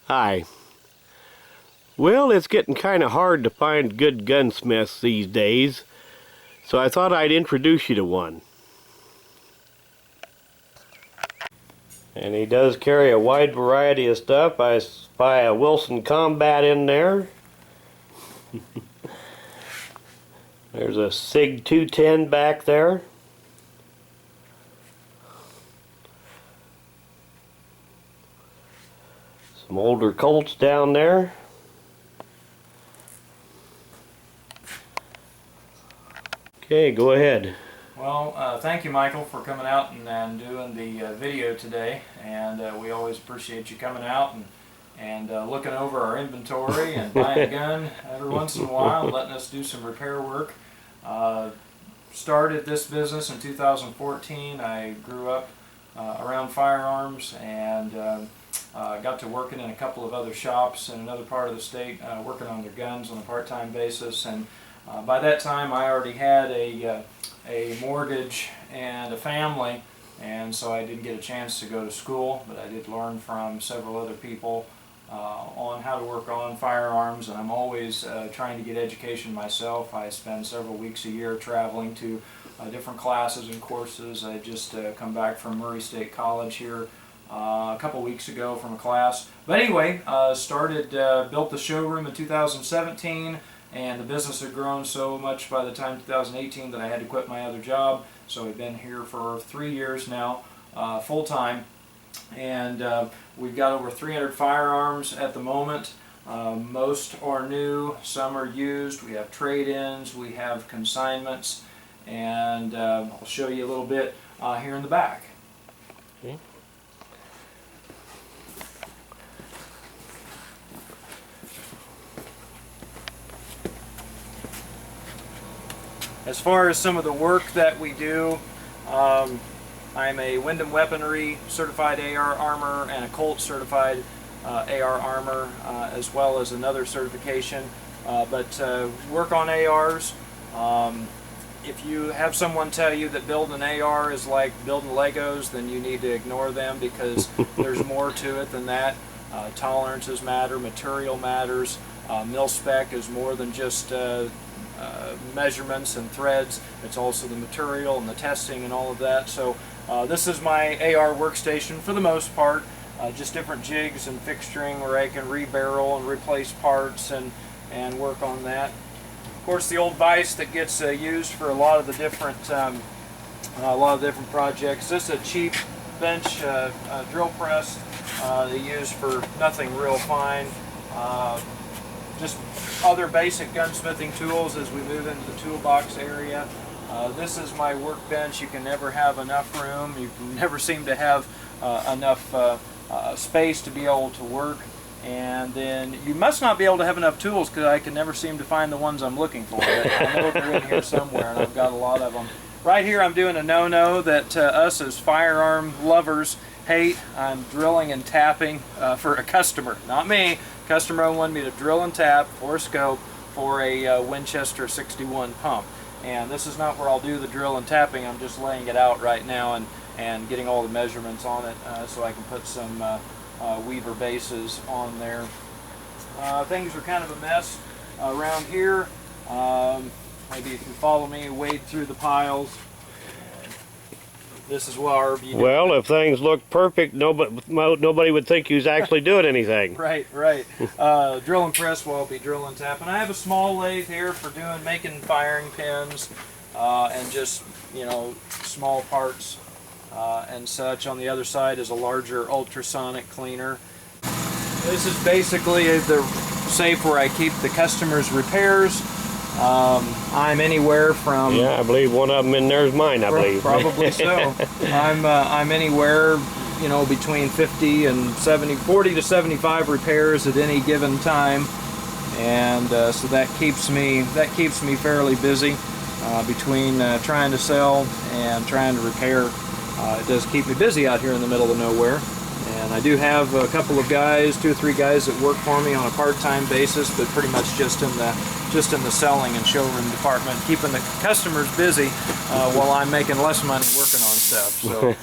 Hi. Well, it's getting kind of hard to find good gunsmiths these days, so I thought I'd introduce you to one. And he does carry a wide variety of stuff. I spy a Wilson Combat in there. There's a SIG 210 back there. Some older Colts down there. Okay, go ahead. Well, thank you, Michael, for coming out and doing the video today. And we always appreciate you coming out and looking over our inventory and buying a gun every once in a while and letting us do some repair work. Started this business in 2014. I grew up around firearms and got to working in a couple of other shops in another part of the state, working on their guns on a part-time basis. And by that time, I already had a mortgage and a family, and so I didn't get a chance to go to school, but I did learn from several other people on how to work on firearms, and I'm always trying to get education myself. I spend several weeks a year traveling to different classes and courses. I just come back from Murray State College here a couple weeks ago from a class. But anyway, built the showroom in 2017, and the business had grown so much by the time 2018 that I had to quit my other job. So I've been here for 3 years now, full-time, and we've got over 300 firearms at the moment. Most are new, some are used. We have trade-ins, we have consignments, and I'll show you a little bit here in the back. Okay. As far as some of the work that we do, I'm a Wyndham Weaponry certified AR armor and a Colt certified AR armor, as well as another certification. But work on ARs. If you have someone tell you that building an AR is like building Legos, then you need to ignore them, because there's more to it than that. Tolerances matter, material matters, mil-spec is more than just measurements and threads. It's also the material and the testing and all of that. So this is my AR workstation for the most part, just different jigs and fixturing where I can rebarrel and replace parts and work on that. Of course, the old vise that gets used for a lot of the different projects. This is a cheap bench drill press they use for nothing real fine. Just other basic gunsmithing tools as we move into the toolbox area. This is my workbench. You can never have enough room. You can never seem to have enough space to be able to work. And then you must not be able to have enough tools, because I can never seem to find the ones I'm looking for. But I know they're in here somewhere, and I've got a lot of them. Right here I'm doing a no-no that us as firearm lovers hate. I'm drilling and tapping for a customer, not me. Customer wanted me to drill and tap for a scope for a Winchester 61 pump. And this is not where I'll do the drill and tapping. I'm just laying it out right now and getting all the measurements on it so I can put some Weaver bases on there. Things are kind of a mess around here. Maybe if you follow me, wade through the piles. This is where well, if things look perfect, nobody would think you was actually doing anything. Right. Drill and press while I'll be drill and tapping. I have a small lathe here for making firing pins and just, small parts and such. On the other side is a larger ultrasonic cleaner. This is basically the safe where I keep the customer's repairs. I'm anywhere from... Yeah, I believe one of them in there is mine, I believe. Probably so. I'm anywhere, between 40 to 75 repairs at any given time, and so that keeps me fairly busy between trying to sell and trying to repair. It does keep me busy out here in the middle of nowhere, And I do have a couple of guys, 2 or 3 guys that work for me on a part-time basis, but pretty much just in the selling and showroom department, keeping the customers busy while I'm making less money working on stuff. So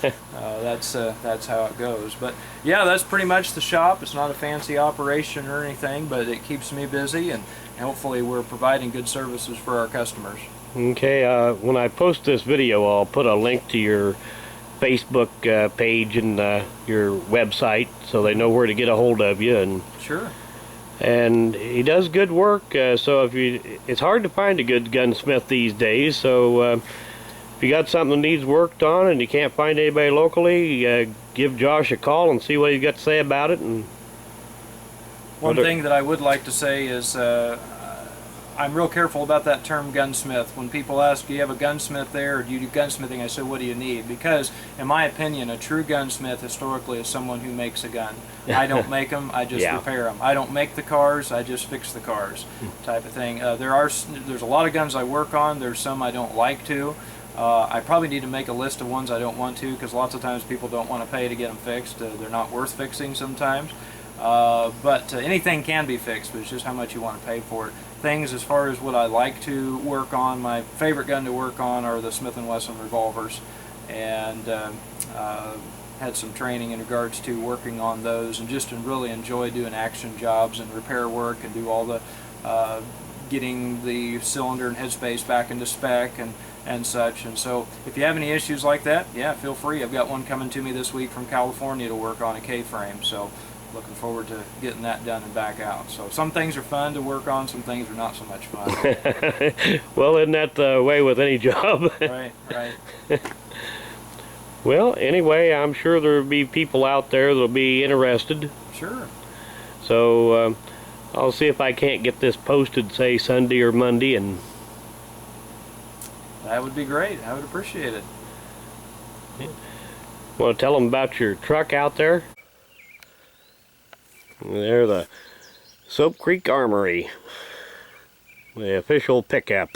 that's how it goes. But yeah, that's pretty much the shop. It's not a fancy operation or anything, but it keeps me busy, and hopefully we're providing good services for our customers. Okay, when I post this video, I'll put a link to your Facebook page and your website, so they know where to get a hold of you. And sure. And he does good work. So it's hard to find a good gunsmith these days. So if you got something that needs worked on and you can't find anybody locally, give Josh a call and see what he's got to say about it. And one thing that I would like to say is I'm real careful about that term gunsmith. When people ask, do you have a gunsmith there, or do you do gunsmithing, I say, what do you need? Because, in my opinion, a true gunsmith historically is someone who makes a gun. I don't make them, I just repair them. I don't make the cars, I just fix the cars, type of thing. There's a lot of guns I work on, there's some I don't like to. I probably need to make a list of ones I don't want to, because lots of times people don't want to pay to get them fixed. They're not worth fixing sometimes. But anything can be fixed, but it's just how much you want to pay for it. Things as far as what I like to work on, my favorite gun to work on are the Smith & Wesson revolvers, and had some training in regards to working on those, and just really enjoy doing action jobs and repair work, and do all the getting the cylinder and headspace back into spec and such. And so if you have any issues like that, yeah, feel free. I've got one coming to me this week from California to work on a K-frame, so looking forward to getting that done and back out. So some things are fun to work on, some things are not so much fun. Well, isn't that the way with any job? Right. Well, anyway, I'm sure there'll be people out there that'll be interested. Sure. So I'll see if I can't get this posted, say Sunday or Monday, and that would be great. I would appreciate it. Want to tell them about your truck out there? They're the Soap Creek Armory, the official pickup.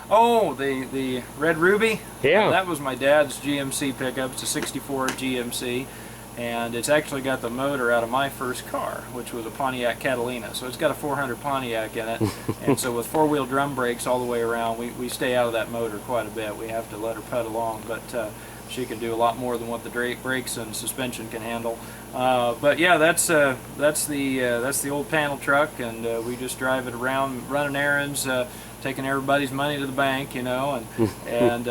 Oh, the Red Ruby? Yeah. That was my dad's GMC pickup. It's a 64 GMC, and it's actually got the motor out of my first car, which was a Pontiac Catalina. So it's got a 400 Pontiac in it, and so with 4-wheel drum brakes all the way around, we stay out of that motor quite a bit. We have to let her put along, but she can do a lot more than what the brakes and suspension can handle. But yeah, that's the old panel truck, and we just drive it around, running errands, taking everybody's money to the bank, you know, and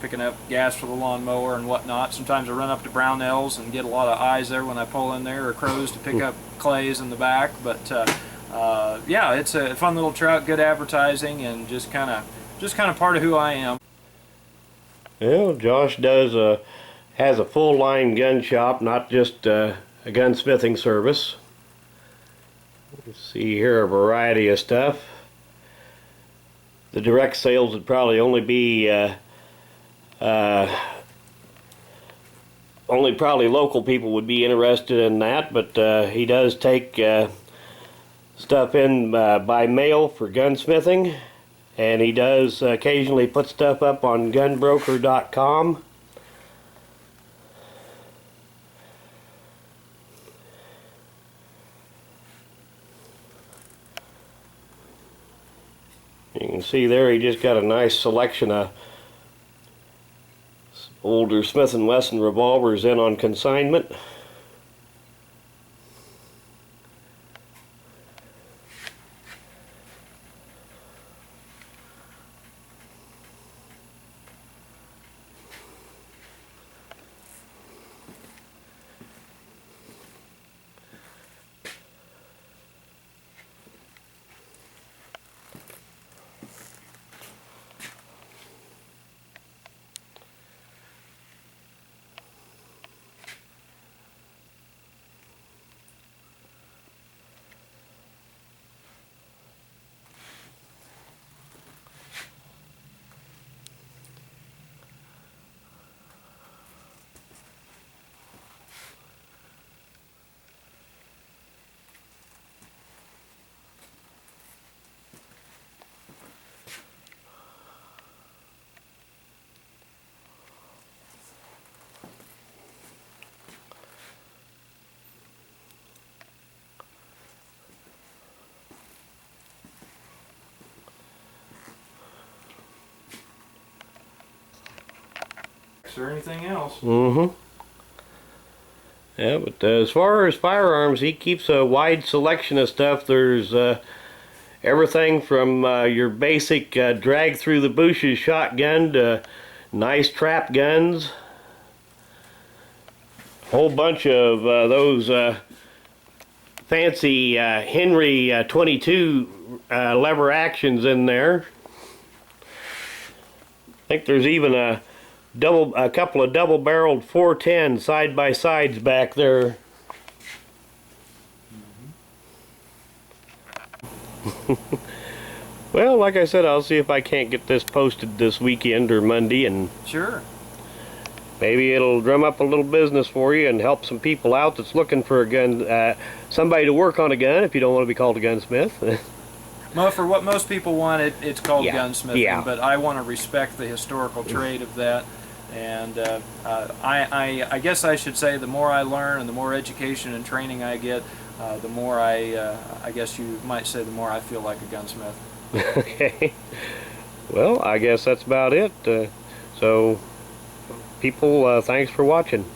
picking up gas for the lawnmower and whatnot. Sometimes I run up to Brownells and get a lot of eyes there when I pull in there, or Crows to pick up clays in the back. But yeah, it's a fun little truck, good advertising, and just kind of part of who I am. Well, Josh has a full-line gun shop, not just a gunsmithing service. You see here a variety of stuff. The direct sales would probably only be only probably local people would be interested in that, but he does take stuff in by mail for gunsmithing. And he does occasionally put stuff up on gunbroker.com. You can see there he just got a nice selection of older Smith & Wesson revolvers in on consignment. sticks or anything else. Mm-hmm. Yeah, but as far as firearms, he keeps a wide selection of stuff. There's everything from your basic drag through the bushes shotgun to nice trap guns. Whole bunch of those fancy Henry 22 lever actions in there. I think there's even a couple of double-barreled 410 side-by-sides back there. Well, like I said, I'll see if I can't get this posted this weekend or Monday, and Sure. maybe it'll drum up a little business for you and help some people out that's looking for a gun, somebody to work on a gun if you don't want to be called a gunsmith. Well, for what most people want, it's called Yeah. gunsmithing, Yeah. but I want to respect the historical trade of that. And I guess I should say the more I learn and the more education and training I get, the more I guess you might say, the more I feel like a gunsmith. Okay. Well, I guess that's about it. So, people, thanks for watching.